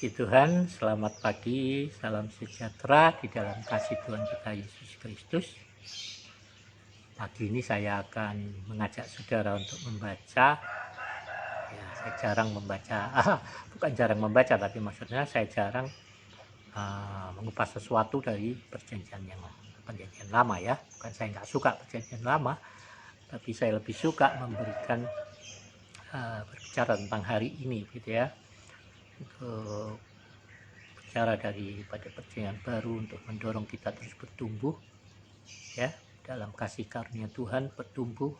Puji Tuhan, selamat pagi, salam sejahtera di dalam kasih Tuhan kita Yesus Kristus. Pagi ini saya akan mengajak saudara untuk membaca. Ya, saya jarang membaca, bukan jarang membaca, tapi maksudnya saya jarang mengupas sesuatu dari perjanjian lama ya. Bukan saya nggak suka perjanjian lama, tapi saya lebih suka memberikan berbicara tentang hari ini, gitu ya. Untuk bicara daripada perjanjian baru untuk mendorong kita terus bertumbuh ya dalam kasih karunia Tuhan, bertumbuh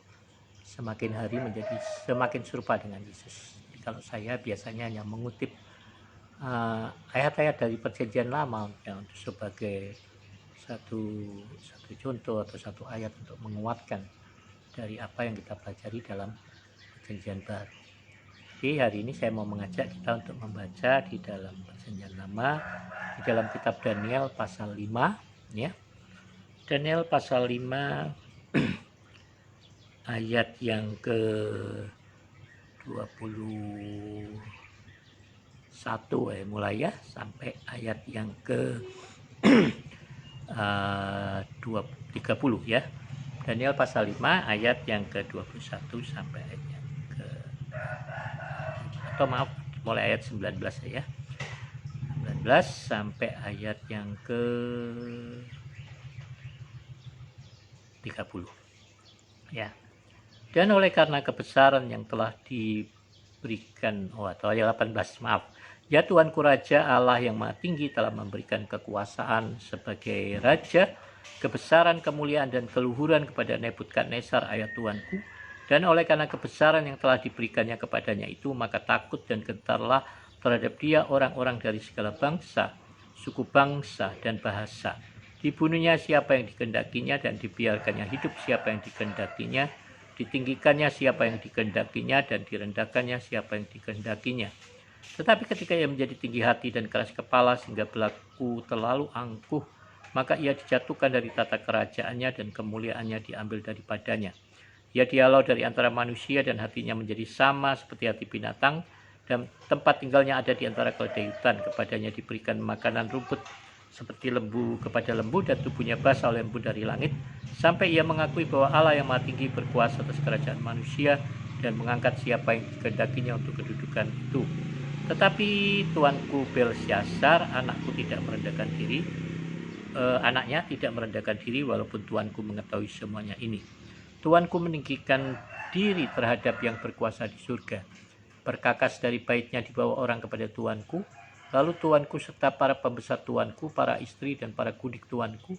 semakin hari menjadi semakin serupa dengan Yesus. Jadi kalau saya biasanya hanya mengutip ayat-ayat dari perjanjian lama ya, untuk sebagai satu contoh atau satu ayat untuk menguatkan dari apa yang kita pelajari dalam perjanjian baru. Jadi hari ini saya mau mengajak kita untuk membaca di dalam perjanjian lama, di dalam kitab Daniel pasal 5 ya. Daniel pasal 5 ayat yang ke 21 mulai ya, sampai ayat yang ke 30 ya. Daniel pasal 5 ayat yang ke 21 sampai ayat yang ke mulai ayat 19 ya. 19 sampai ayat yang ke 30 ya. Dan oleh karena kebesaran yang telah diberikan atau ayat 18 ya Tuanku Raja Allah yang Maha Tinggi telah memberikan kekuasaan sebagai Raja, kebesaran, kemuliaan dan keluhuran kepada Nebukadnezar ayah Tuanku. Dan oleh karena kebesaran yang telah diberikannya kepadanya itu, maka takut dan gentarlah terhadap dia orang-orang dari segala bangsa, suku bangsa dan bahasa. Dibunuhnya siapa yang dikehendakinya dan dibiarkannya hidup siapa yang dikehendakinya. Ditinggikannya siapa yang dikehendakinya dan direndahkannya siapa yang dikehendakinya. Tetapi ketika ia menjadi tinggi hati dan keras kepala sehingga berlaku terlalu angkuh, maka ia dijatuhkan dari tata kerajaannya dan kemuliaannya diambil daripadanya. Ia dihalau dari antara manusia dan hatinya menjadi sama seperti hati binatang, dan tempat tinggalnya ada di antara keledai hutan. Kepadanya diberikan makanan rumput seperti lembu kepada lembu, dan tubuhnya basah oleh lembu dari langit, sampai ia mengakui bahwa Allah yang Maha Tinggi berkuasa atas kerajaan manusia dan mengangkat siapa yang dikehendakinya untuk kedudukan itu. Tetapi tuanku Belsyazar, anaknya tidak merendahkan diri walaupun tuanku mengetahui semuanya ini. Tuanku meninggikan diri terhadap yang berkuasa di surga. Berkakas dari baitnya dibawa orang kepada tuanku. Lalu tuanku serta para pembesar tuanku, para istri dan para kudik tuanku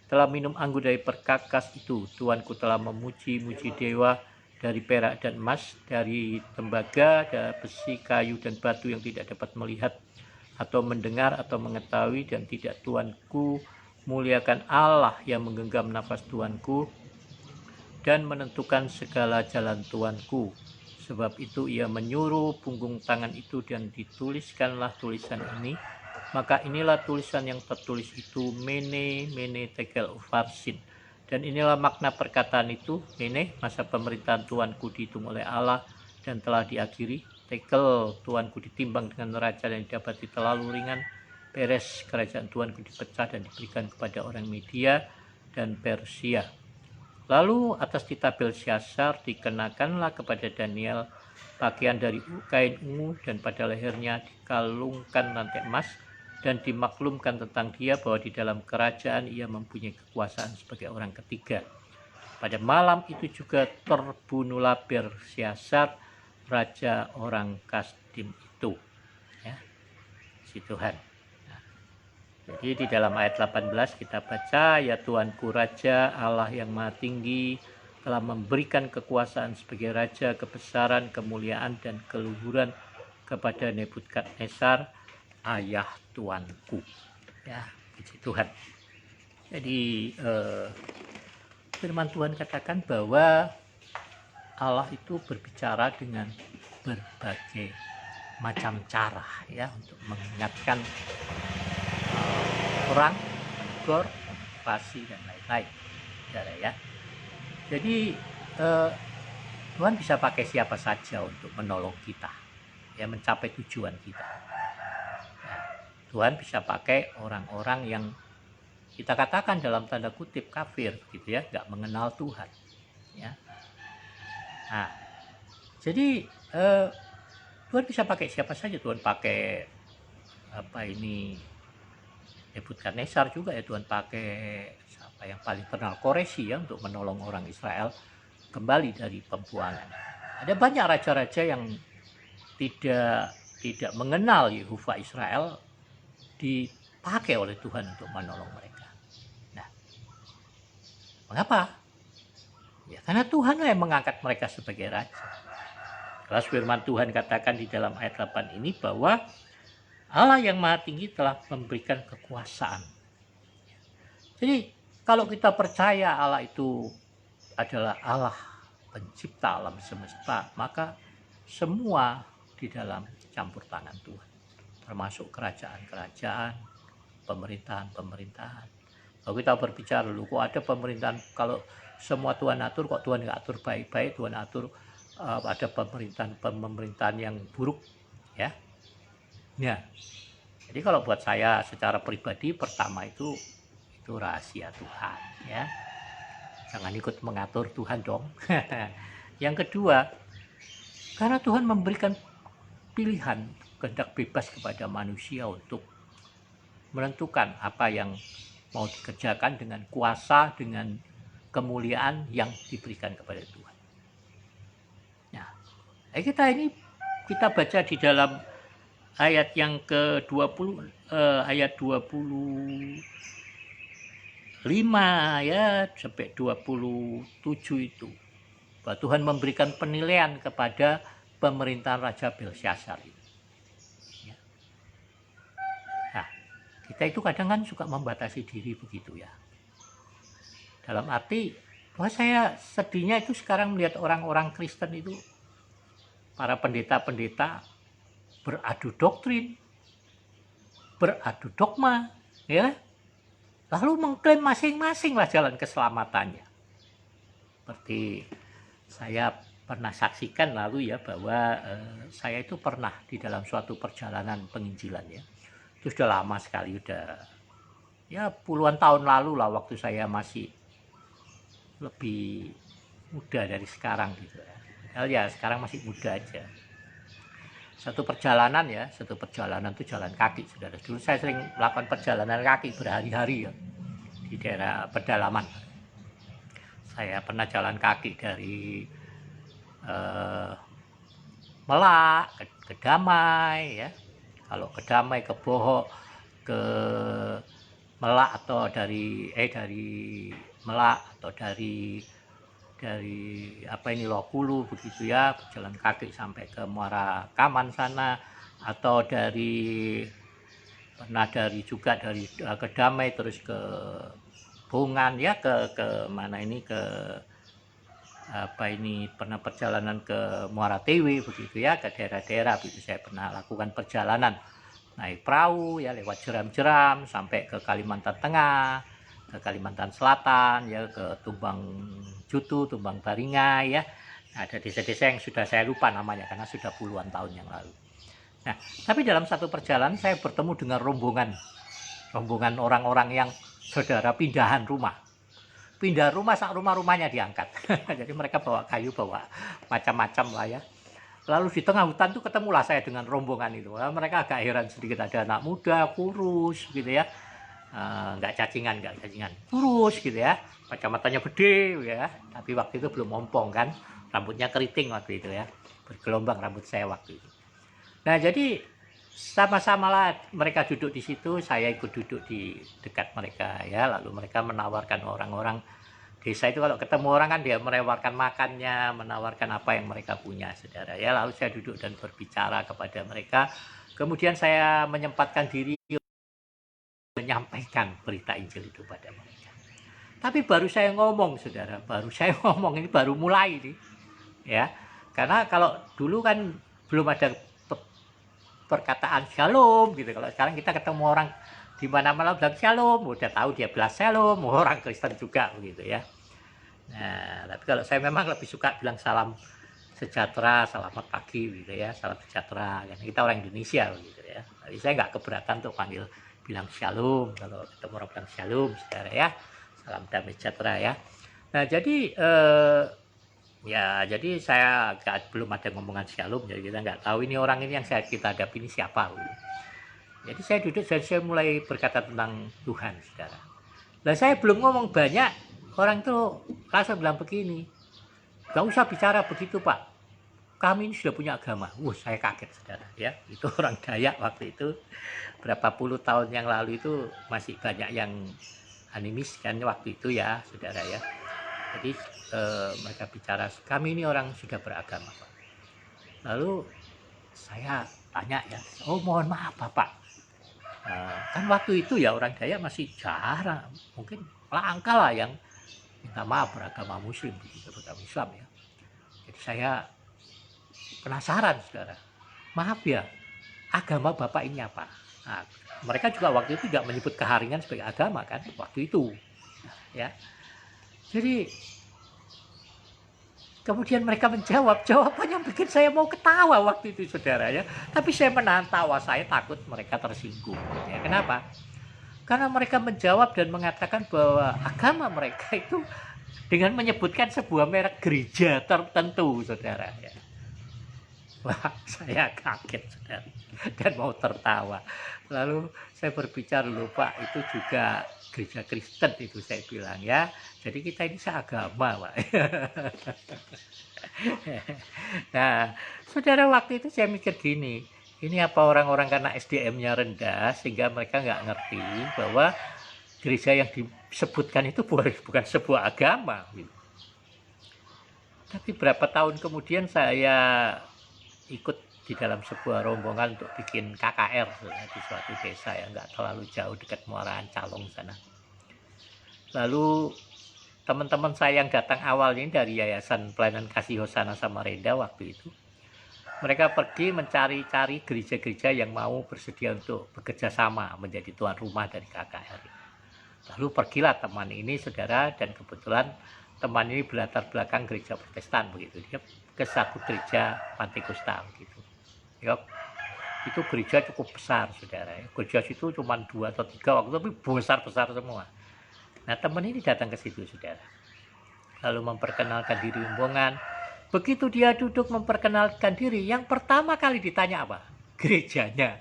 telah minum anggur dari perkakas itu. Tuanku telah memuji-muji dewa dari perak dan emas, dari tembaga, dari besi, kayu dan batu yang tidak dapat melihat atau mendengar atau mengetahui, dan tidak tuanku muliakan Allah yang menggenggam nafas tuanku dan menentukan segala jalan tuanku. Sebab itu ia menyuruh punggung tangan itu dan dituliskanlah tulisan ini. Maka inilah tulisan yang tertulis itu, Mene, Mene, Tekel, Upharsin. Dan inilah makna perkataan itu, Mene, masa pemerintahan tuanku dihitung oleh Allah dan telah diakhiri. Tekel, tuanku ditimbang dengan neraca dan didapati terlalu ringan. Peres, kerajaan tuanku dipecah dan diberikan kepada orang Media dan Persia. Lalu atas titah Belsyazar dikenakanlah kepada Daniel pakaian dari kain ungu, dan pada lehernya dikalungkan rantai emas, dan dimaklumkan tentang dia bahwa di dalam kerajaan ia mempunyai kekuasaan sebagai orang ketiga. Pada malam itu juga terbunuhlah Belsyazar, raja orang Kasdim itu. Ya, si Tuhan. Jadi di dalam ayat 18 kita baca, ya Tuanku Raja Allah yang Maha Tinggi telah memberikan kekuasaan sebagai Raja, kebesaran, kemuliaan dan keluhuran kepada Nebukadnezar ayah Tuanku. Ya, puji Tuhan. Jadi firman Tuhan katakan bahwa Allah itu berbicara dengan berbagai macam cara ya untuk mengingatkan orang, menegur, motivasi dan lain-lain, ya. Jadi Tuhan bisa pakai siapa saja untuk menolong kita, ya mencapai tujuan kita. Ya, Tuhan bisa pakai orang-orang yang kita katakan dalam tanda kutip kafir, gitu ya, nggak mengenal Tuhan. Ya. Nah, jadi Tuhan bisa pakai siapa saja. Tuhan pakai Nebukadnezar juga ya, Tuhan pakai siapa yang paling terkenal, Koresi ya, untuk menolong orang Israel kembali dari pembuangan. Ada banyak raja-raja yang tidak mengenal Yehova Israel dipakai oleh Tuhan untuk menolong mereka. Nah, mengapa? Ya karena Tuhan yang mengangkat mereka sebagai raja. Kelas firman Tuhan katakan di dalam ayat 8 ini bahwa Allah yang Maha Tinggi telah memberikan kekuasaan. Jadi kalau kita percaya Allah itu adalah Allah pencipta alam semesta, maka semua di dalam campur tangan Tuhan, termasuk kerajaan-kerajaan, pemerintahan-pemerintahan. Kalau kita berbicara dulu, kok ada pemerintahan, kalau semua Tuhan atur, kok Tuhan nggak atur baik-baik, Tuhan atur ada pemerintahan yang buruk, ya. Ya, jadi kalau buat saya secara pribadi, pertama itu rahasia Tuhan, ya. Jangan ikut mengatur Tuhan dong. Yang kedua, karena Tuhan memberikan pilihan, kehendak bebas kepada manusia untuk menentukan apa yang mau dikerjakan dengan kuasa, dengan kemuliaan yang diberikan kepada Tuhan. Nah, kita baca di dalam ayat yang ke-20, ayat 25 ya sampai 27 itu, bahwa Tuhan memberikan penilaian kepada pemerintahan Raja Belsyazar. Ya. Nah, kita itu kadang kan suka membatasi diri begitu ya. Dalam arti bahwa saya sedihnya itu sekarang melihat orang-orang Kristen itu, para pendeta-pendeta beradu doktrin, beradu dogma, ya, lalu mengklaim masing-masing lah jalan keselamatannya. Seperti saya pernah saksikan lalu ya, bahwa saya itu pernah di dalam suatu perjalanan penginjilan ya. Itu sudah lama sekali, udah ya puluhan tahun lalu lah, waktu saya masih lebih muda dari sekarang gitu ya. Ya sekarang masih muda aja. Satu perjalanan itu jalan kaki, saudara. Dulu saya sering melakukan perjalanan kaki berhari-hari ya, di daerah pedalaman. Saya pernah jalan kaki dari Melak ke Damai ya. Kalau ke Damai, ke Bohok, ke Melak, atau dari Melak atau dari Lokulu begitu ya, berjalan kaki sampai ke Muara Kaman sana, atau pernah juga dari ke Damai terus ke Bungan ya, ke mana ini, pernah perjalanan ke Muara Tewe begitu ya, ke daerah-daerah begitu. Saya pernah lakukan perjalanan naik perahu ya, lewat jeram-jeram sampai ke Kalimantan Tengah, ke Kalimantan Selatan ya, ke Tumbang Jutu, Tumbang Baringai ya. Ada desa-desa yang sudah saya lupa namanya karena sudah puluhan tahun yang lalu. Nah, tapi dalam satu perjalanan saya bertemu dengan rombongan orang-orang yang, saudara, pindah rumah, sak rumahnya diangkat. Jadi mereka bawa kayu, bawa macam-macam lah ya. Lalu di tengah hutan tuh ketemulah saya dengan rombongan itu. Mereka agak heran sedikit, ada anak muda kurus gitu ya, nggak cacingan, kurus gitu ya, kacamatanya gede ya, tapi waktu itu belum ompong kan, rambutnya keriting waktu itu ya, bergelombang rambut saya waktu itu. Nah, jadi sama-sama lah mereka duduk di situ, saya ikut duduk di dekat mereka ya. Lalu mereka menawarkan orang-orang desa itu, kalau ketemu orang kan dia menawarkan makannya, menawarkan apa yang mereka punya, saudara ya. Lalu saya duduk dan berbicara kepada mereka. Kemudian saya menyempatkan diri menyampaikan berita Injil itu pada mereka. Tapi baru saya ngomong, saudara, ini baru mulai nih ya. Karena kalau dulu kan belum ada perkataan shalom gitu. Kalau sekarang kita ketemu orang di mana-mana bilang shalom, udah tahu dia bilang shalom, orang Kristen juga begitu ya. Nah, tapi kalau saya memang lebih suka bilang salam sejahtera, selamat pagi gitu ya, salam sejahtera, karena kita orang Indonesia gitu ya. Tapi saya nggak keberatan untuk panggil bilang shalom, kalau ketemu orang bilang shalom, saudara ya. Salam damai sejahtera ya. Nah jadi ya jadi saya belum ada ngomongan shalom, jadi kita nggak tahu ini orang ini yang kita hadapi ini siapa. Jadi saya duduk dan saya mulai berkata tentang Tuhan, saudara. Nah saya belum ngomong banyak, orang itu langsung bilang begini, gak usah bicara begitu Pak, kami ini sudah punya agama. Saya kaget, saudara ya. Itu orang Dayak waktu itu, berapa puluh tahun yang lalu itu masih banyak yang animis kan waktu itu ya, saudara ya. Jadi mereka bicara, kami ini orang sudah beragama Pak. Lalu saya tanya ya, oh mohon maaf Bapak, kan waktu itu ya orang Dayak masih jarang, mungkin langka lah yang minta maaf beragama Muslim, begitu beragama Islam ya. Jadi saya penasaran, saudara. Maaf ya, agama Bapak ini apa? Nah, mereka juga waktu itu tidak menyebut keharingan sebagai agama kan, waktu itu. Ya, jadi kemudian mereka menjawab, jawaban yang bikin saya mau ketawa waktu itu, saudara ya. Tapi saya menahan tawa, saya takut mereka tersinggung. Ya, kenapa? Karena mereka menjawab dan mengatakan bahwa agama mereka itu dengan menyebutkan sebuah merek gereja tertentu, saudara ya. Wah, saya kaget, saudara, dan mau tertawa. Lalu saya berbicara, loh Pak, itu juga gereja Kristen itu, saya bilang ya. Jadi kita ini seagama, Pak. Nah, saudara, waktu itu saya mikir gini, ini apa orang-orang karena SDM-nya rendah sehingga mereka nggak ngerti bahwa gereja yang disebutkan itu bukan sebuah agama. Tapi berapa tahun kemudian saya ikut di dalam sebuah rombongan untuk bikin KKR di suatu desa yang nggak terlalu jauh dekat Muara Calong sana. Lalu teman-teman saya yang datang awalnya dari Yayasan Pelayanan Kasih Hosana Samarinda waktu itu, mereka pergi mencari-cari gereja-gereja yang mau bersedia untuk bekerja sama menjadi tuan rumah dari KKR. Lalu pergilah teman ini, saudara, dan kebetulan teman ini berlatar belakang gereja Protestan begitu. Dia ke satu gereja Pantekosta gitu. Ya, itu gereja cukup besar, saudara. Gereja situ cuma 2 atau 3 waktu, tapi besar-besar semua. Nah, teman ini datang ke situ, saudara. Lalu memperkenalkan diri rombongan. Begitu dia duduk memperkenalkan diri, yang pertama kali ditanya apa? Gerejanya.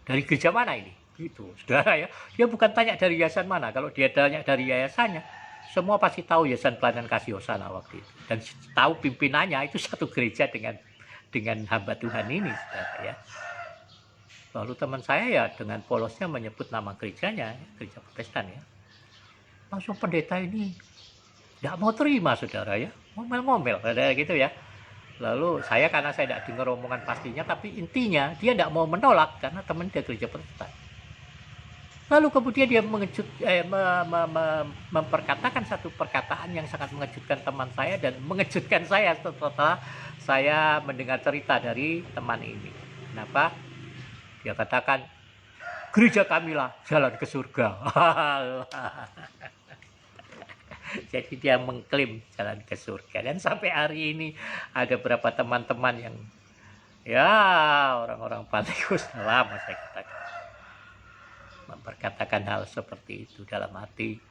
Dari gereja mana ini? Gitu, saudara ya. Dia bukan tanya dari yayasan mana. Kalau dia tanya dari yayasannya, semua pasti tahu Yayasan Pelayanan Kasih Hosana waktu itu. Dan tahu pimpinannya itu satu gereja dengan hamba Tuhan ini, saudara ya. Lalu teman saya ya dengan polosnya menyebut nama gerejanya, gereja Protestan ya. Langsung pendeta ini tidak mau terima, saudara ya, ngomel-ngomel, saudara gitu ya. Lalu saya, karena saya tidak dengar omongan pastinya, tapi intinya dia tidak mau menolak karena teman dia gereja Protestan. Lalu kemudian dia memperkatakan satu perkataan yang sangat mengejutkan teman saya dan mengejutkan saya setelah saya mendengar cerita dari teman ini. Kenapa? Dia katakan, gereja kamilah jalan ke surga. Jadi dia mengklaim jalan ke surga. Dan sampai hari ini ada beberapa teman-teman yang ya orang-orang Pantekosta lama, saya katakan, memperkatakan hal seperti itu dalam hati.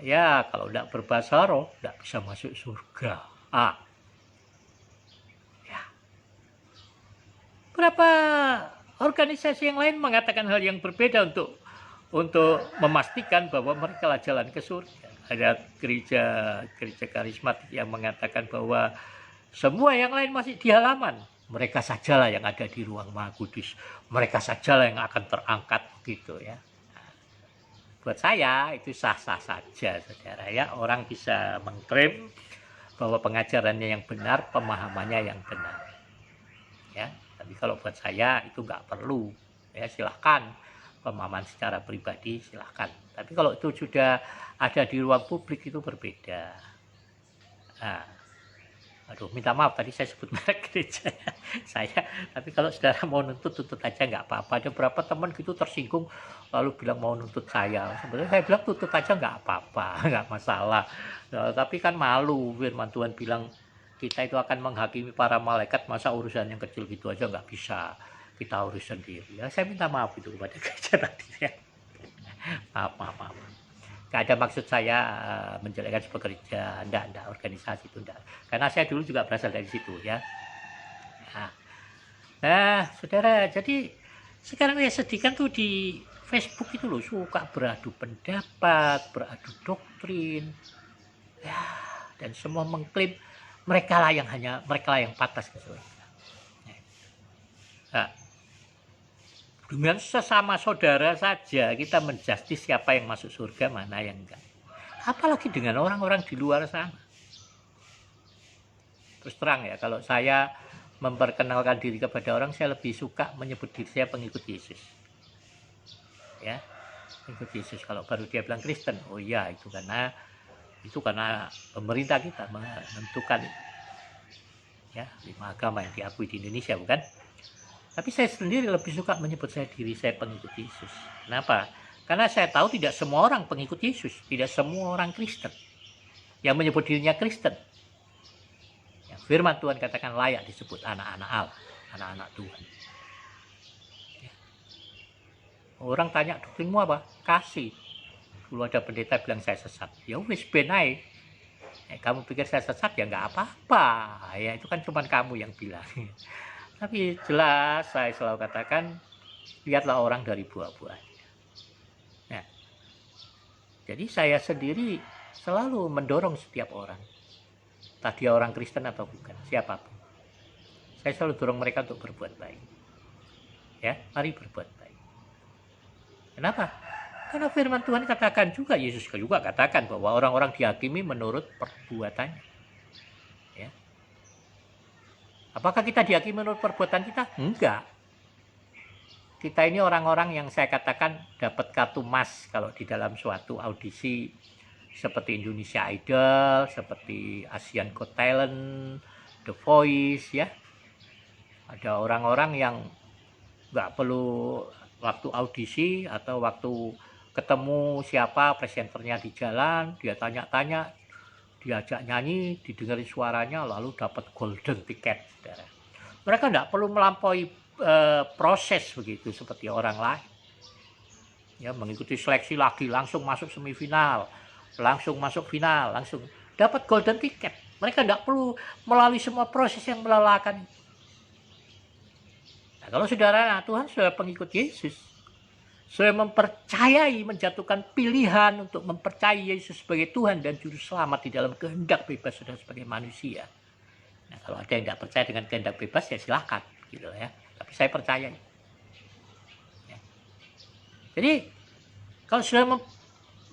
Ya kalau tidak berbahasa roh tidak bisa masuk surga. Ya. Berapa organisasi yang lain mengatakan hal yang berbeda untuk memastikan bahwa mereka lah jalan ke surga. Ada gereja karismatik yang mengatakan bahwa semua yang lain masih di halaman, mereka sajalah yang ada di ruang Maha Kudus, mereka sajalah yang akan terangkat gitu ya. Buat saya itu sah-sah saja, saudara ya. Orang bisa mengklaim bahwa pengajarannya yang benar, pemahamannya yang benar ya. Tapi kalau buat saya itu nggak perlu ya, silahkan pemahaman secara pribadi silahkan. Tapi kalau itu sudah ada di ruang publik itu berbeda. Nah, aduh, minta maaf tadi saya sebut merek gereja saya. Tapi kalau saudara mau nuntut aja nggak apa-apa. Ada beberapa teman gitu tersinggung lalu bilang mau nuntut saya. Sebenarnya saya bilang tuntut aja nggak apa-apa, nggak masalah. Nah, tapi kan malu, firman Tuhan bilang kita itu akan menghakimi para malaikat, masa urusan yang kecil gitu aja nggak bisa. kita urus sendiri. Ya, saya minta maaf itu kepada gereja tadi ya. Maaf. Gak ada maksud saya menjelekkan sebuah gereja, enggak organisasi itu enggak. Karena saya dulu juga berasal dari situ ya. Nah, saudara, jadi sekarang saya sedihkan tuh di Facebook itu loh, suka beradu pendapat, beradu doktrin, ya, dan semua mengklaim mereka lah yang pantas ke surga. Nah, dengan sesama saudara saja kita menjustis siapa yang masuk surga, mana yang enggak. Apalagi dengan orang-orang di luar sana. Terus terang ya, kalau saya memperkenalkan diri kepada orang, saya lebih suka menyebut diri saya pengikut Yesus. Ya, pengikut Yesus. Kalau baru dia bilang Kristen, oh iya itu karena pemerintah kita menentukan itu. Ya, 5 agama yang diakui di Indonesia, bukan? Tapi saya sendiri lebih suka menyebut diri saya pengikut Yesus. Kenapa? Karena saya tahu tidak semua orang pengikut Yesus, tidak semua orang Kristen yang menyebut dirinya Kristen. Yang firman Tuhan katakan layak disebut anak-anak Allah, anak-anak Tuhan. Ya. Orang tanya, doktrinmu apa? Kasih. Dulu ada pendeta bilang saya sesat. Ya wis ben ae. Kamu pikir saya sesat ya nggak apa-apa. Ya itu kan cuma kamu yang bilang. Tapi jelas saya selalu katakan, lihatlah orang dari buah-buahnya. Nah, jadi saya sendiri selalu mendorong setiap orang, entah dia orang Kristen atau bukan, siapapun. Saya selalu dorong mereka untuk berbuat baik. Ya, mari berbuat baik. Kenapa? Karena firman Tuhan katakan juga, Yesus juga katakan bahwa orang-orang dihakimi menurut perbuatannya. Ya. Apakah kita dihakimi menurut perbuatan kita? Enggak. Kita ini orang-orang yang saya katakan dapat kartu emas kalau di dalam suatu audisi seperti Indonesia Idol, seperti Asian Got Talent, The Voice, ya. Ada orang-orang yang nggak perlu waktu audisi atau waktu ketemu siapa presenternya di jalan, dia tanya-tanya, diajak nyanyi, didengarin suaranya, lalu dapat golden ticket. Saudara. Mereka tidak perlu melampaui proses begitu seperti orang lain. Ya, mengikuti seleksi lagi, langsung masuk semifinal, langsung masuk final, langsung dapat golden ticket. Mereka tidak perlu melalui semua proses yang melelahkan. Nah, kalau saudara, Tuhan sudah pengikut Yesus, saya mempercayai, menjatuhkan pilihan untuk mempercayai Yesus sebagai Tuhan dan Juru Selamat di dalam kehendak bebas saudara sebagai manusia. Nah, kalau ada yang tidak percaya dengan kehendak bebas ya silakan, gitu ya. Tapi saya percaya. Ya. Jadi kalau sudah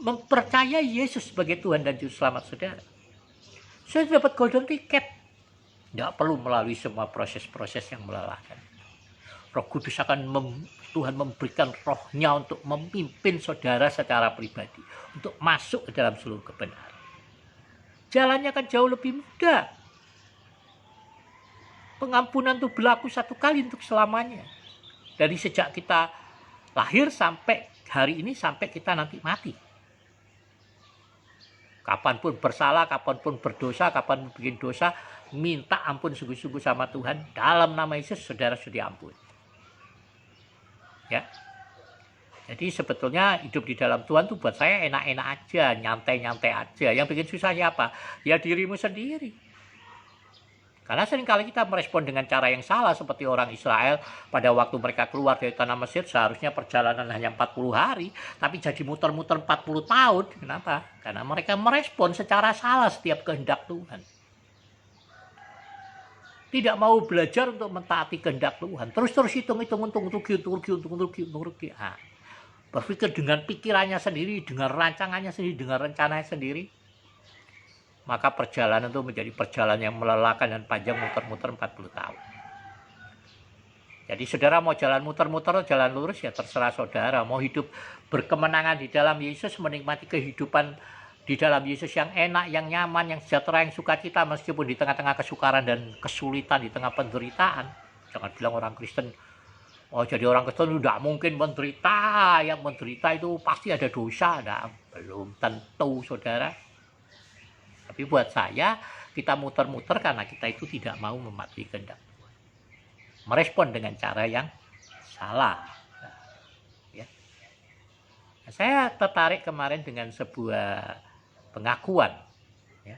mempercayai Yesus sebagai Tuhan dan Juru Selamat saudara, saya dapat golden ticket. Tidak perlu melalui semua proses-proses yang melelahkan. Roh Kudus akan Tuhan memberikan rohnya untuk memimpin saudara secara pribadi. Untuk masuk ke dalam seluruh kebenaran. Jalannya akan jauh lebih mudah. Pengampunan itu berlaku satu kali untuk selamanya. Dari sejak kita lahir sampai hari ini sampai kita nanti mati. Kapanpun bersalah, kapanpun berdosa, kapanpun bikin dosa, minta ampun sungguh-sungguh sama Tuhan. Dalam nama Yesus saudara sudah diampuni. Ya. Jadi sebetulnya hidup di dalam Tuhan tuh buat saya enak-enak aja, nyantai-nyantai aja. Yang bikin susah siapa? Ya dirimu sendiri. Karena seringkali kita merespon dengan cara yang salah seperti orang Israel pada waktu mereka keluar dari tanah Mesir, seharusnya perjalanan hanya 40 hari, tapi jadi muter-muter 40 tahun. Kenapa? Karena mereka merespon secara salah setiap kehendak Tuhan. Tidak mau belajar untuk mentaati kehendak Tuhan. Terus hitung-hitung, untung rugi. Nah, berpikir dengan pikirannya sendiri, dengan rancangannya sendiri, dengan rencananya sendiri. Maka perjalanan itu menjadi perjalanan yang melelahkan dan panjang, muter-muter 40 tahun. Jadi saudara mau jalan muter-muter atau jalan lurus ya terserah saudara. Mau hidup berkemenangan di dalam Yesus, menikmati kehidupan di dalam Yesus yang enak, yang nyaman, yang sejahtera, yang sukacita meskipun di tengah-tengah kesukaran dan kesulitan, di tengah penderitaan. Jangan bilang orang Kristen, oh jadi orang Kristen tidak mungkin menderita. Yang menderita itu pasti ada dosa. Nah, belum tentu saudara. Tapi buat saya, kita muter-muter karena kita itu tidak mau mematuhi kehendak Tuhan. Merespon dengan cara yang salah. Ya. Nah, saya tertarik kemarin dengan sebuah pengakuan ya,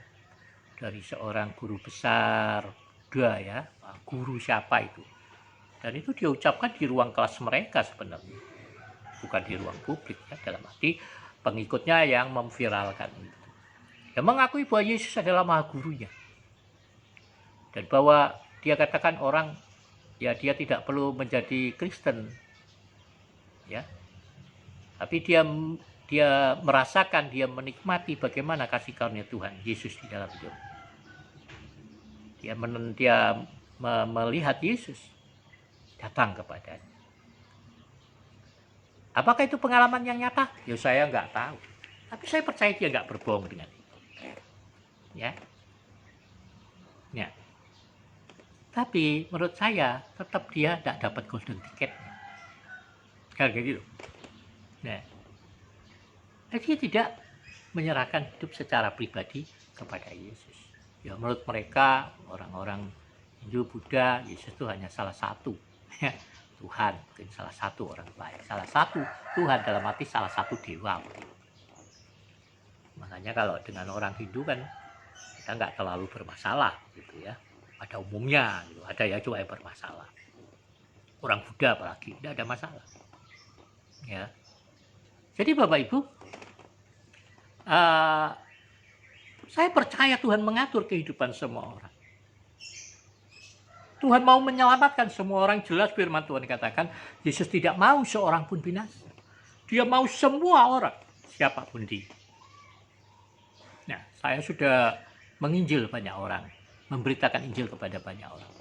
dari seorang guru besar Buddha ya, guru siapa itu. Dan itu dia ucapkan di ruang kelas mereka sebenarnya, bukan di ruang publik ya, dalam arti pengikutnya yang memviralkan itu. Dia mengakui bahwa Yesus adalah maha gurunya. Dan bahwa dia katakan orang ya dia tidak perlu menjadi Kristen. Ya. Tapi dia merasakan, dia menikmati bagaimana kasih karunia Tuhan Yesus di dalam hidup. Dia melihat Yesus datang kepadanya. Apakah itu pengalaman yang nyata? Ya saya nggak tahu. Tapi saya percaya dia nggak berbohong dengan itu. Ya. Ya. Tapi menurut saya tetap dia tidak dapat golden ticket. Kayak gitu. Nah, dia tidak menyerahkan hidup secara pribadi kepada Yesus. Ya menurut mereka orang-orang Hindu Buddha, Yesus itu hanya salah satu Tuhan, mungkin salah satu orang baik, salah satu Tuhan dalam arti salah satu dewa. Makanya kalau dengan orang Hindu kan kita nggak terlalu bermasalah gitu ya. Pada umumnya gitu. Ada yang cuma yang bermasalah. Orang Buddha apalagi tidak ada masalah. Ya. Jadi Bapak Ibu, saya percaya Tuhan mengatur kehidupan semua orang. Tuhan mau menyelamatkan semua orang. Jelas firman Tuhan katakan Yesus tidak mau seorang pun binasa. Dia mau semua orang, siapapun dia. Nah, saya sudah menginjil banyak orang, memberitakan Injil kepada banyak orang.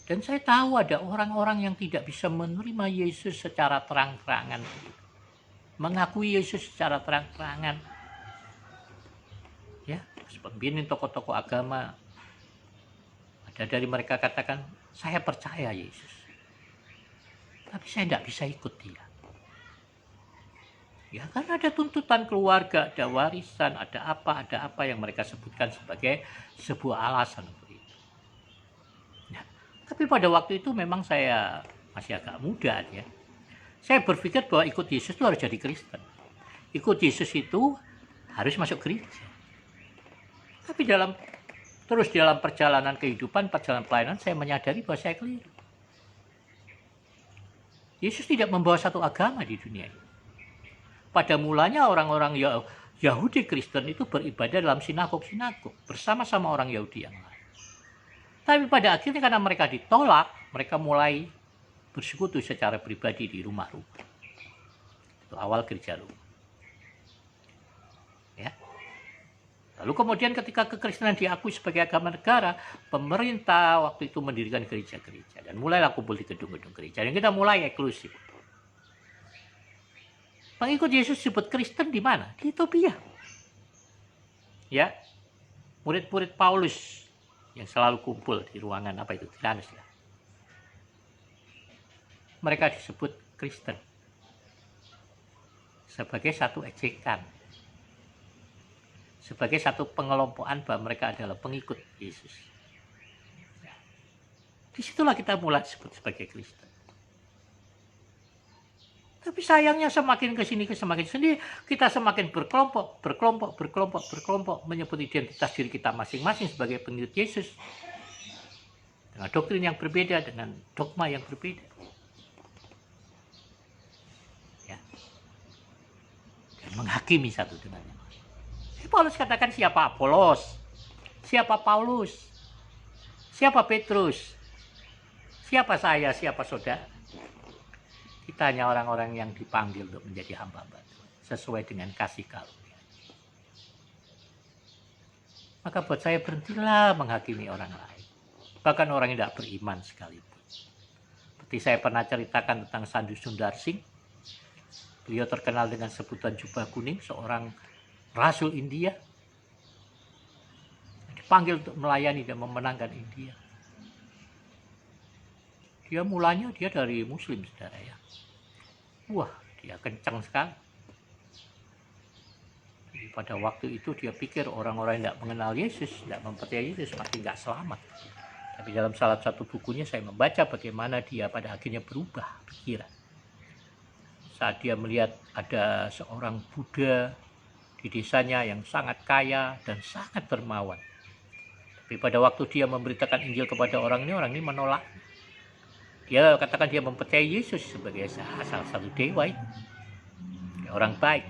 Dan saya tahu ada orang-orang yang tidak bisa menerima Yesus secara terang-terangan. Mengakui Yesus secara terang-terangan. Ya, pemimpin tokoh-tokoh agama. Ada dari mereka katakan, saya percaya Yesus. Tapi saya tidak bisa ikut dia. Ya, karena ada tuntutan keluarga, ada warisan, ada apa yang mereka sebutkan sebagai sebuah alasan untuk itu. Nah, tapi pada waktu itu memang saya masih agak muda ya. Saya berpikir bahwa ikut Yesus itu harus jadi Kristen. Ikut Yesus itu harus masuk gereja. Tapi dalam perjalanan kehidupan, perjalanan pelayanan, saya menyadari bahwa saya keliru. Yesus tidak membawa satu agama di dunia ini. Pada mulanya orang-orang Yahudi Kristen itu beribadah dalam sinagog-sinagog bersama-sama orang Yahudi yang lain. Tapi pada akhirnya karena mereka ditolak, mereka mulai bersekutu secara pribadi di rumah-rumah. Itu awal gereja rumah. Ya. Lalu kemudian ketika kekristenan diakui sebagai agama negara, pemerintah waktu itu mendirikan gereja-gereja dan mulailah kumpul di gedung-gedung gereja. Dan kita mulai eksklusif. Pengikut Yesus disebut Kristen di mana? Di Ethiopia. Ya, murid-murid Paulus yang selalu kumpul di ruangan apa itu, Tiranus ya. Mereka disebut Kristen sebagai satu ejekan, sebagai satu pengelompokan bahwa mereka adalah pengikut Yesus. Ya. Disitulah kita mulai disebut sebagai Kristen. Tapi sayangnya semakin kesini semakin sendiri, kita semakin berkelompok, menyebut identitas diri kita masing-masing sebagai pengikut Yesus. Dengan doktrin yang berbeda, dengan dogma yang berbeda. Ya. Dan menghakimi satu dengan yang lain. Paulus katakan siapa Apolos, siapa Paulus, siapa Petrus, siapa saya, siapa saudara. Kita hanya orang-orang yang dipanggil untuk menjadi hamba-hamba sesuai dengan kasih karunia. Maka buat saya berhentilah menghakimi orang lain, bahkan orang yang tidak beriman sekalipun. Seperti saya pernah ceritakan tentang Sandu Sundar Singh. Beliau terkenal dengan sebutan jubah kuning, seorang rasul India. Dipanggil untuk melayani dan memenangkan India. Mulanya dia dari Muslim, saudara ya. Wah, dia kencang sekali. Jadi pada waktu itu dia pikir orang-orang yang tidak mengenal Yesus, tidak mempercayai Yesus, pasti nggak selamat. Tapi dalam salah satu bukunya saya membaca bagaimana dia pada akhirnya berubah pikiran. Saat dia melihat ada seorang Buddha di desanya yang sangat kaya dan sangat dermawan. Tapi pada waktu dia memberitakan Injil kepada orang ini menolak. Dia katakan dia mempercayai Yesus sebagai salah satu dewa itu. Orang baik.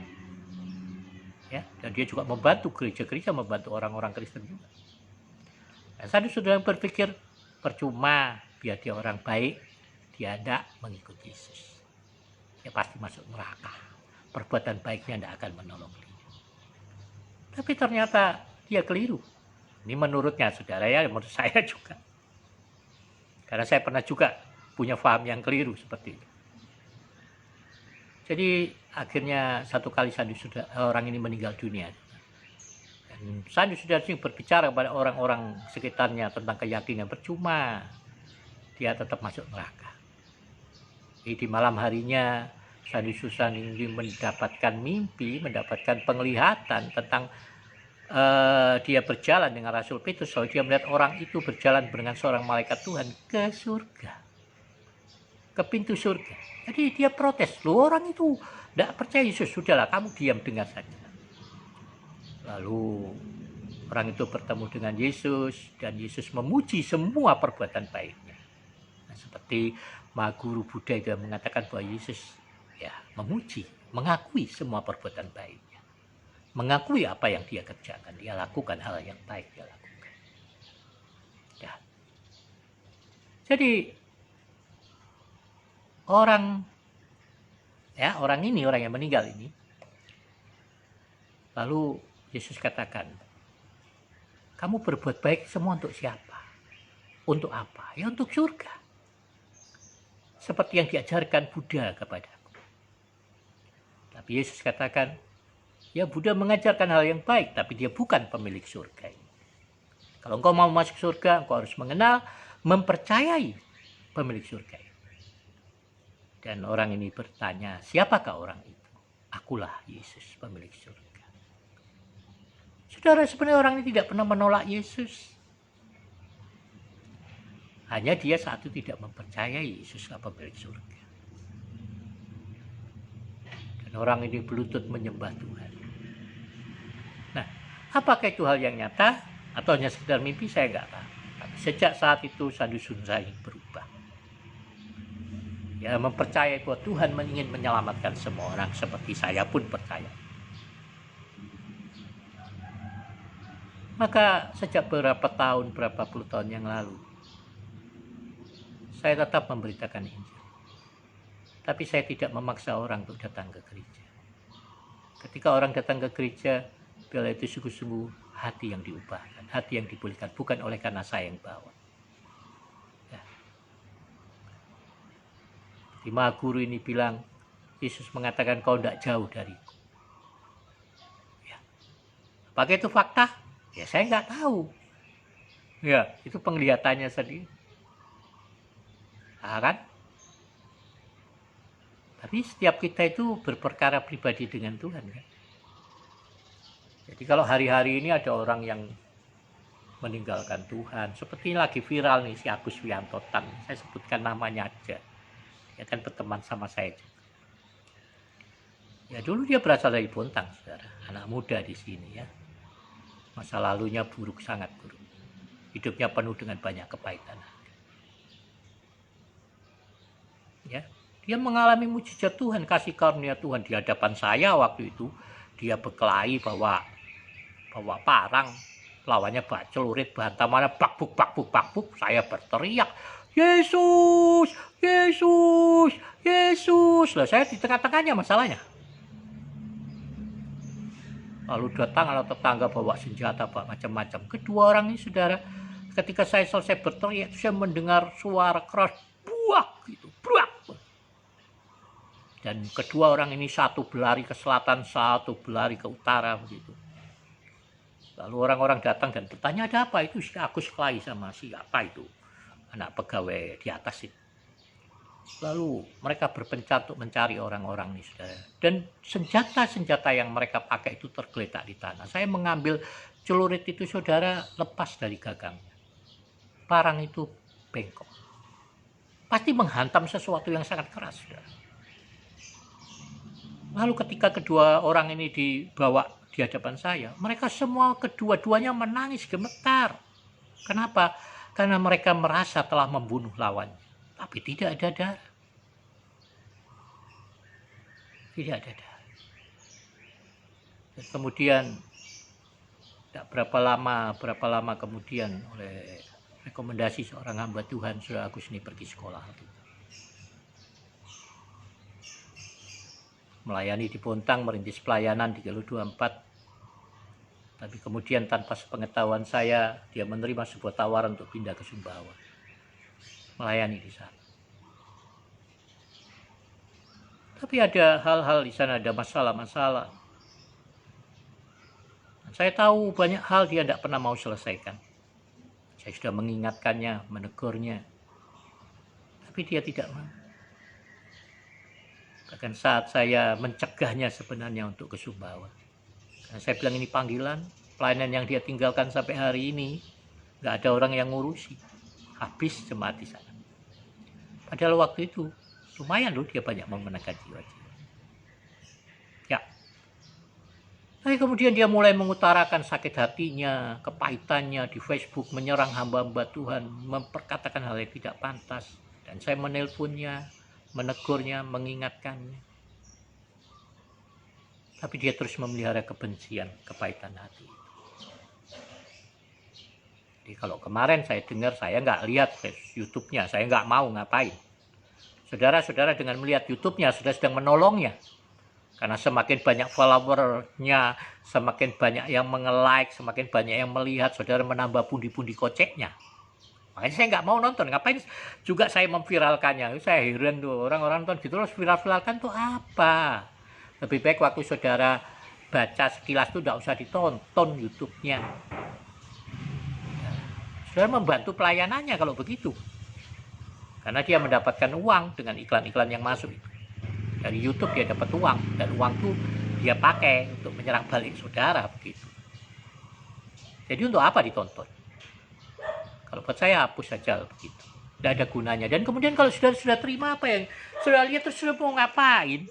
Ya, dan dia juga membantu gereja-gereja, membantu orang-orang Kristen juga. Nah, saya sudah berpikir percuma, biar dia orang baik, dia tidak mengikuti Yesus. Dia pasti masuk neraka. Perbuatan baiknya tidak akan menolong dia. Tapi ternyata dia keliru. Ini menurutnya saudara ya, menurut saya juga. Karena saya pernah juga punya paham yang keliru seperti itu. Jadi akhirnya satu kali orang ini meninggal dunia. Dan saudara sering berbicara kepada orang-orang sekitarnya tentang keyakinan, percuma. Dia tetap masuk neraka. Jadi di malam harinya saudara ini mendapatkan mimpi, mendapatkan penglihatan tentang dia berjalan dengan Rasul Petrus. Lalu dia melihat orang itu berjalan dengan seorang malaikat Tuhan ke surga, ke pintu surga. Jadi dia protes, loh orang itu tidak percaya Yesus, sudahlah kamu diam dengar saja. Lalu orang itu bertemu dengan Yesus dan Yesus memuji semua perbuatan baiknya. Nah, seperti Mahaguru Buddha juga mengatakan bahwa Yesus ya memuji, mengakui semua perbuatan baiknya, mengakui apa yang dia kerjakan, dia lakukan hal yang baik dia lakukan. Ya. Jadi orang yang meninggal ini, lalu Yesus katakan, kamu berbuat baik semua untuk siapa? Untuk apa? Ya untuk surga. Seperti yang diajarkan Buddha kepadaku. Tapi Yesus katakan, ya Buddha mengajarkan hal yang baik, tapi dia bukan pemilik surga ini. Kalau engkau mau masuk surga, engkau harus mengenal, mempercayai pemilik surga ini. Dan orang ini bertanya, siapakah orang itu? Akulah Yesus, pemilik surga. Saudara, sebenarnya orang ini tidak pernah menolak Yesus. Hanya dia saat itu tidak mempercayai Yesus pemilik surga. Dan orang ini berlutut menyembah Tuhan. Nah, apakah itu hal yang nyata? Atau hanya sekedar mimpi? Saya nggak tahu. Tapi sejak saat itu Sandusun saya berubah. Ya, mempercayai bahwa Tuhan ingin menyelamatkan semua orang, seperti saya pun percaya. Maka sejak berapa puluh tahun yang lalu, saya tetap memberitakan Injil. Tapi saya tidak memaksa orang untuk datang ke gereja. Ketika orang datang ke gereja, bila itu sungguh-sungguh hati yang diubahkan, hati yang dipulihkan, bukan oleh karena saya yang bawa. Lima guru ini bilang, Yesus mengatakan kau tidak jauh dariku. Ya. Apakah itu fakta? Ya saya nggak tahu. Ya, itu penglihatannya sendiri. Nah, kan? Tapi setiap kita itu berperkara pribadi dengan Tuhan. Kan? Jadi kalau hari-hari ini ada orang yang meninggalkan Tuhan, seperti lagi viral nih si Agus Wiantotan, saya sebutkan namanya aja. Dia kan berteman sama saya juga. Ya dulu dia berasal dari Bontang, saudara. Anak muda di sini ya. Masa lalunya buruk, sangat buruk. Hidupnya penuh dengan banyak kepahitan. Ya, dia mengalami mujizat Tuhan, kasih karunia Tuhan di hadapan saya waktu itu. Dia berkelahi bawa parang, lawannya celurit, bantamannya bakbuk. Saya berteriak, Yesus, Yesus, Yesus. Lah saya di tengah-tengahnya masalahnya. Lalu datang tetangga bawa senjata, bawa macam-macam. Kedua orang ini saudara, ketika saya selesai berteriak, saya mendengar suara keras, buak gitu, buak. Dan kedua orang ini satu berlari ke selatan, satu berlari ke utara begitu. Lalu orang-orang datang dan bertanya, ada apa? Itu si Agus kelahi sama siapa itu? Anak pegawai di atas itu. Lalu mereka berpencar untuk mencari orang-orang ini, saudara. Dan senjata-senjata yang mereka pakai itu tergeletak di tanah. Saya mengambil celurit itu, saudara, lepas dari gagangnya. parang itu bengkok. Pasti menghantam sesuatu yang sangat keras. Lalu ketika kedua orang ini dibawa di hadapan saya, mereka semua kedua-duanya menangis gemetar. Kenapa? Karena mereka merasa telah membunuh lawan. Tapi tidak ada darah. Tidak ada darah. Dan kemudian tidak berapa lama kemudian oleh rekomendasi seorang hamba Tuhan, Saudara Agus ini pergi sekolah. Melayani di Bontang, merintis pelayanan di Galuh 24. Tapi kemudian tanpa sepengetahuan saya, dia menerima sebuah tawaran untuk pindah ke Sumbawa. Melayani di sana. Tapi ada hal-hal di sana, ada masalah-masalah. Saya tahu banyak hal dia tidak pernah mau selesaikan. Saya sudah mengingatkannya, menegurnya. Tapi dia tidak mau. Bahkan saat saya mencegahnya sebenarnya untuk ke Sumbawa. Karena saya bilang ini panggilan, pelayanan yang dia tinggalkan sampai hari ini, nggak ada orang yang ngurusi. Habis jemaat di sana. Padahal waktu itu, lumayan loh dia banyak memenangkan jiwa-jiwa. Ya. Tapi kemudian dia mulai mengutarakan sakit hatinya, kepahitannya di Facebook, menyerang hamba-hamba Tuhan, memperkatakan hal yang tidak pantas. Dan saya menelponnya, menegurnya, mengingatkannya. Tapi dia terus memelihara kebencian, kepahitan hati. Jadi kalau kemarin saya dengar, saya nggak lihat YouTube-nya, saya nggak mau ngapain. Saudara-saudara dengan melihat YouTube-nya sudah sedang menolongnya. Karena semakin banyak followernya, semakin banyak yang nge-like, semakin banyak yang melihat, saudara menambah pundi-pundi koceknya. Makanya saya nggak mau nonton. Ngapain juga saya memviralkannya? Saya heran tuh, orang-orang nonton gitu, terus viral-viralkan tuh apa? Lebih baik waktu saudara baca sekilas tuh nggak usah ditonton YouTube-nya. Saudara membantu pelayanannya kalau begitu. Karena dia mendapatkan uang dengan iklan-iklan yang masuk itu. Dari YouTube dia dapat uang, dan uang itu dia pakai untuk menyerang balik saudara begitu. Jadi untuk apa ditonton? Kalau buat saya hapus saja begitu. Tidak ada gunanya. Dan kemudian kalau sudah terima apa yang sudah lihat terus sudah mau ngapain?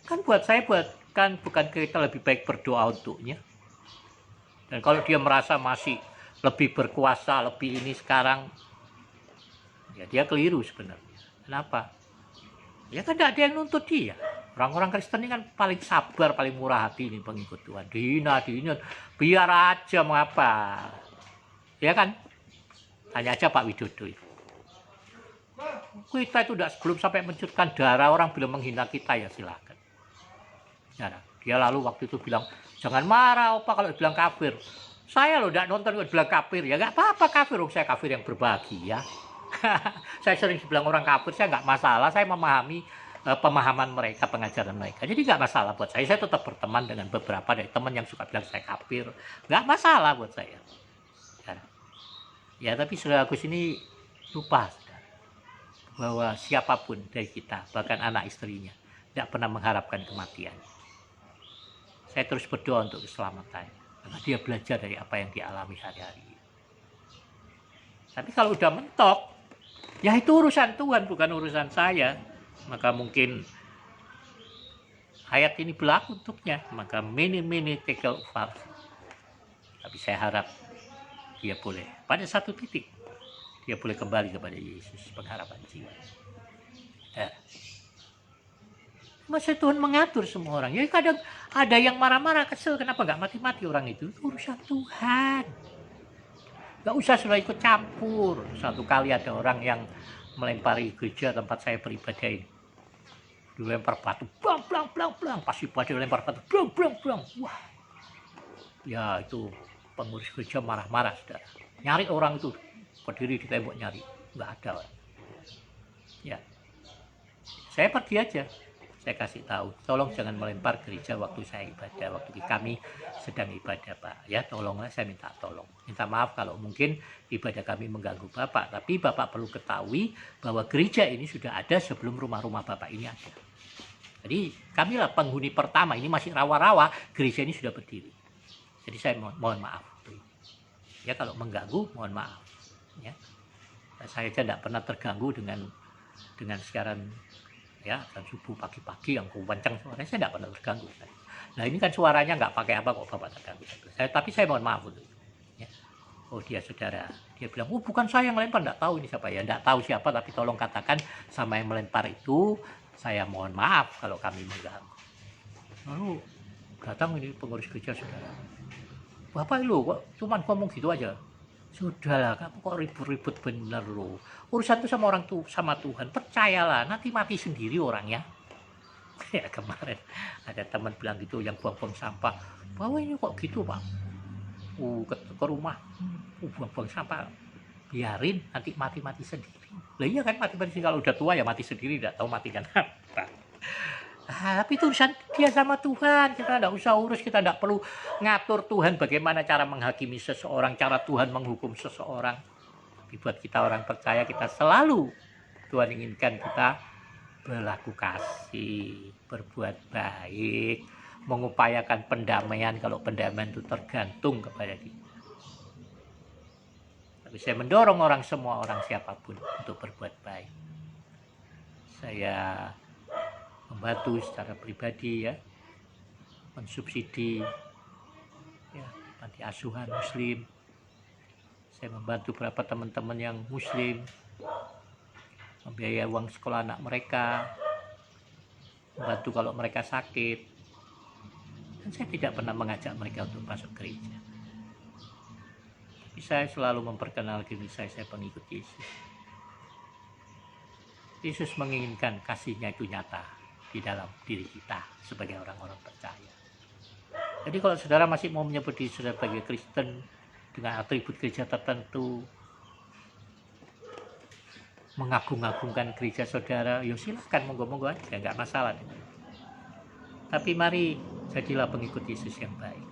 Kan buat saya bukan kita lebih baik berdoa untuknya. Dan kalau dia merasa masih lebih berkuasa, lebih ini sekarang, ya dia keliru sebenarnya. Kenapa? Ya kan tidak ada yang nuntut dia. Orang-orang Kristen ini kan paling sabar, paling murah hati ini pengikut Tuhan. Dihina, biar aja mengapa. Ya kan? Tanya aja Pak Widodo itu. Kita itu tidak sebelum sampai mencurahkan darah, orang bila menghina kita ya silakan. Ya, dia lalu waktu itu bilang, jangan marah Opa kalau bilang kafir. Saya loh tidak nonton kalau bilang kafir. Ya nggak apa-apa kafir, saya kafir yang berbahagia. Saya sering dibilang orang kafir, saya nggak masalah, saya memahami pemahaman mereka, pengajaran mereka. Jadi nggak masalah buat saya tetap berteman dengan beberapa dari teman yang suka bilang saya kafir. Nggak masalah buat saya. Ya tapi Saudara Agus ini lupa bahwa siapapun dari kita, bahkan anak istrinya, tidak pernah mengharapkan kematian. Saya terus berdoa untuk keselamatan, karena dia belajar dari apa yang dialami hari-hari. Tapi kalau udah mentok, ya itu urusan Tuhan, bukan urusan saya. Maka mungkin ayat ini berlaku untuknya. Maka mini tekel upah. Tapi saya harap dia boleh, pada satu titik, dia boleh kembali kepada Yesus, pengharapan jiwa. Ya. Masa Tuhan mengatur semua orang. Ya kadang ada yang marah-marah, kesel, kenapa nggak mati-mati orang itu? Itu urusan Tuhan. Gak usah sudah ikut campur. Satu kali ada orang yang melempari gereja tempat saya beribadah ini. Dilempar batu, blang. Pas ibadah lempar batu, blang. Wah, ya itu pengurus gereja marah-marah, saudara. Nyari orang itu, berdiri di tembok nyari, nggak ada. Ya, saya pergi aja. Saya kasih tahu, tolong jangan melempar gereja waktu saya ibadah, waktu kami sedang ibadah Pak. Ya tolonglah, saya minta tolong. Minta maaf kalau mungkin ibadah kami mengganggu Bapak. Tapi Bapak perlu ketahui bahwa gereja ini sudah ada sebelum rumah-rumah Bapak ini ada. Jadi kamilah penghuni pertama, ini masih rawa-rawa, gereja ini sudah berdiri. Jadi saya mohon maaf. Ya kalau mengganggu, mohon maaf. Ya. Nah, saya aja tidak pernah terganggu dengan siaran ya dan subuh pagi-pagi yang kencang suaranya, saya tidak pernah terganggu. Nah ini kan suaranya nggak pakai apa kok Bapak terganggu. Tapi saya mohon maaf untuk ya. Oh dia saudara, dia bilang, oh bukan saya yang melempar, nggak tahu ini siapa ya, nggak tahu siapa, tapi tolong katakan sama yang melempar itu, saya mohon maaf kalau kami mengganggu. Lalu datang ini pengurus gereja, saudara, Bapak lu kok cuman ngomong gitu aja. Sudahlah, kamu kok ribut-ribut bener lo. Urusan itu sama orang tuh, sama Tuhan. Percayalah, nanti mati sendiri orangnya. Ya kemarin ada teman bilang gitu yang buang-buang sampah. Bahwa ini kok gitu Pak. Ke rumah, buang-buang sampah. Biarin nanti mati-mati sendiri. Lah iya kan mati-mati sendiri. Kalau udah tua ya mati sendiri, tidak tahu mati kan apa. Tapi itu urusan dia sama Tuhan, kita tidak usah urus, kita tidak perlu ngatur Tuhan bagaimana cara menghakimi seseorang, cara Tuhan menghukum seseorang. Tapi buat kita orang percaya, kita selalu Tuhan inginkan kita berlaku kasih, berbuat baik, mengupayakan pendamaian kalau pendamaian itu tergantung kepada kita. Tapi saya mendorong orang semua, orang siapapun untuk berbuat baik. Saya membantu secara pribadi ya, mensubsidi ya, panti asuhan muslim. Saya membantu beberapa teman-teman yang muslim, membiayai uang sekolah anak mereka, membantu kalau mereka sakit. Dan saya tidak pernah mengajak mereka untuk masuk gereja. Tapi saya selalu memperkenalkan diri saya pengikut Yesus. Yesus menginginkan kasihnya itu nyata di dalam diri kita sebagai orang-orang percaya. Jadi kalau saudara masih mau menyebut diri saudara sebagai Kristen dengan atribut gereja tertentu, mengagung-agungkan gereja saudara, ya silahkan, monggo-monggo aja, nggak masalah. Tapi mari jadilah pengikut Yesus yang baik.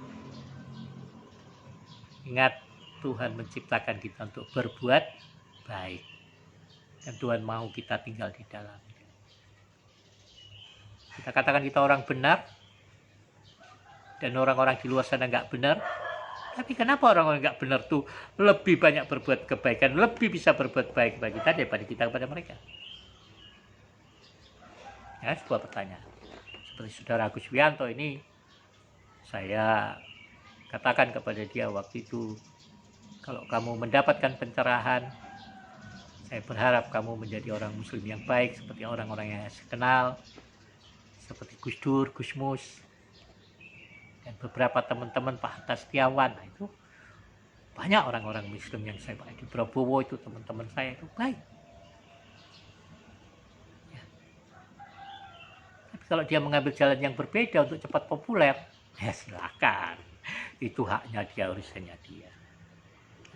Ingat, Tuhan menciptakan kita untuk berbuat baik, dan Tuhan mau kita tinggal di dalam. Kita katakan kita orang benar, dan orang-orang di luar sana nggak benar. Tapi kenapa orang-orang nggak benar tuh lebih banyak berbuat kebaikan, lebih bisa berbuat baik bagi kita daripada kita kepada mereka? Ya, sebuah pertanyaan. Seperti saudara Agus Wianto ini, saya katakan kepada dia waktu itu, kalau kamu mendapatkan pencerahan, saya berharap kamu menjadi orang muslim yang baik seperti orang-orang yang saya kenal, seperti Gus Dur, Gus Mus, dan beberapa teman-teman Pak Hatta Setiawan. Nah, itu banyak orang-orang muslim yang saya Pak Edi Prabowo itu teman-teman saya itu baik. Ya. Tapi kalau dia mengambil jalan yang berbeda untuk cepat populer, ya silakan. Itu haknya dia, urusannya dia.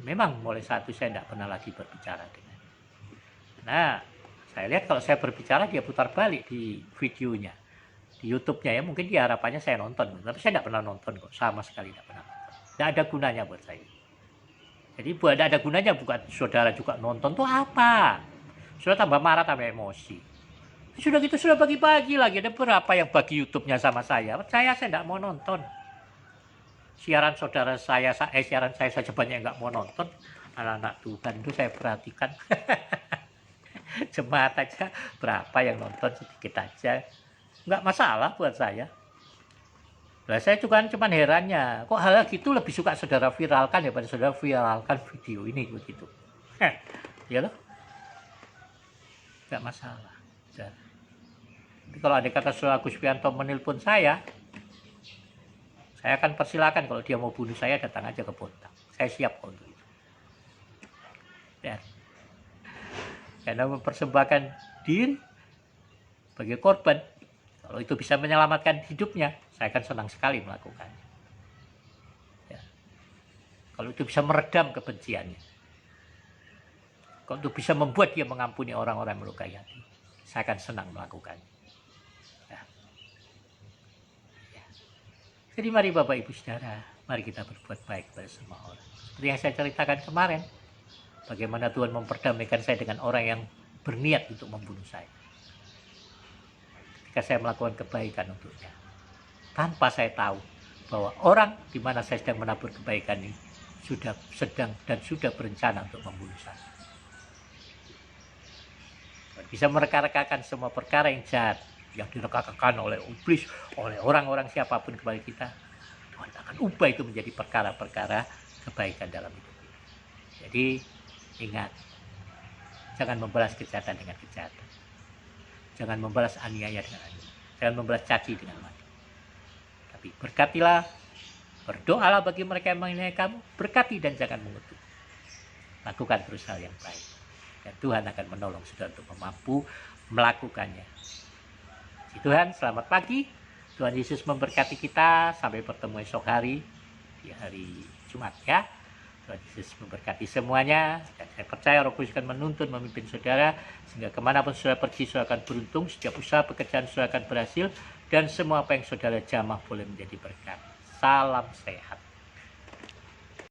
Memang mulai saat itu saya tidak pernah lagi berbicara dengan dia. Nah, saya lihat kalau saya berbicara dia putar balik di videonya, di YouTube-nya ya, mungkin dia harapannya saya nonton, tapi saya tidak pernah nonton kok, sama sekali tidak pernah nonton. Tidak ada gunanya buat saya. Jadi buat tidak ada gunanya, bukan saudara juga nonton tuh apa? Sudah tambah marah, tambah emosi. Sudah gitu sudah bagi-bagi lagi, ada berapa yang bagi YouTube-nya sama saya tidak mau nonton. Siaran saudara saya, siaran saya saja banyak yang nggak mau nonton. Anak-anak Tuhan itu saya perhatikan. Jemaat aja berapa yang nonton, sedikit aja. Nggak masalah buat saya. Nah, saya juga cuman herannya, kok hal gitu lebih suka saudara viralkan daripada saudara viralkan video ini begitu. Ya loh, nggak masalah. Tapi kalau ada kata saudara Agus Wianto menelpon saya akan persilakan, kalau dia mau bunuh saya datang aja ke Bontang. Saya siap untuk itu. Ya. Karena mempersembahkan diri sebagai korban, kalau itu bisa menyelamatkan hidupnya, saya akan senang sekali melakukannya. Ya. Kalau itu bisa meredam kebenciannya, kalau itu bisa membuat dia mengampuni orang-orang yang melukai hati, saya akan senang melakukannya. Ya. Ya. Jadi mari Bapak Ibu Saudara, mari kita berbuat baik pada semua orang. Seperti yang saya ceritakan kemarin, bagaimana Tuhan memperdamaikan saya dengan orang yang berniat untuk membunuh saya. Ketika saya melakukan kebaikan untuknya, tanpa saya tahu bahwa orang di mana saya sedang menabur kebaikan ini sudah sedang dan sudah berencana untuk membunuh saya. Tuhan bisa mereka-rekakan semua perkara yang jahat yang direka-rekakan oleh iblis, oleh orang-orang siapapun kepada kita. Tuhan akan ubah itu menjadi perkara-perkara kebaikan dalam hidup kita. Jadi ingat, jangan membalas kejahatan dengan kejahatan. Jangan membalas aniaya dengan aniaya. Jangan membalas caci dengan maki. Tapi berkatilah, berdoalah bagi mereka yang menghina kamu, berkati dan jangan mengutuk. Lakukan terus hal yang baik. Dan Tuhan akan menolong saudara untuk mampu melakukannya. Tuhan, selamat pagi. Tuhan Yesus memberkati kita. Sampai bertemu esok hari, di hari Jumat ya. Tuhan Yesus memberkati semuanya. Dan saya percaya Roh Kudus akan menuntun, memimpin saudara, sehingga kemanapun saudara pergi, saudara akan beruntung. Setiap usaha pekerjaan saudara akan berhasil. Dan semua apa yang saudara jamah boleh menjadi berkat. Salam sehat.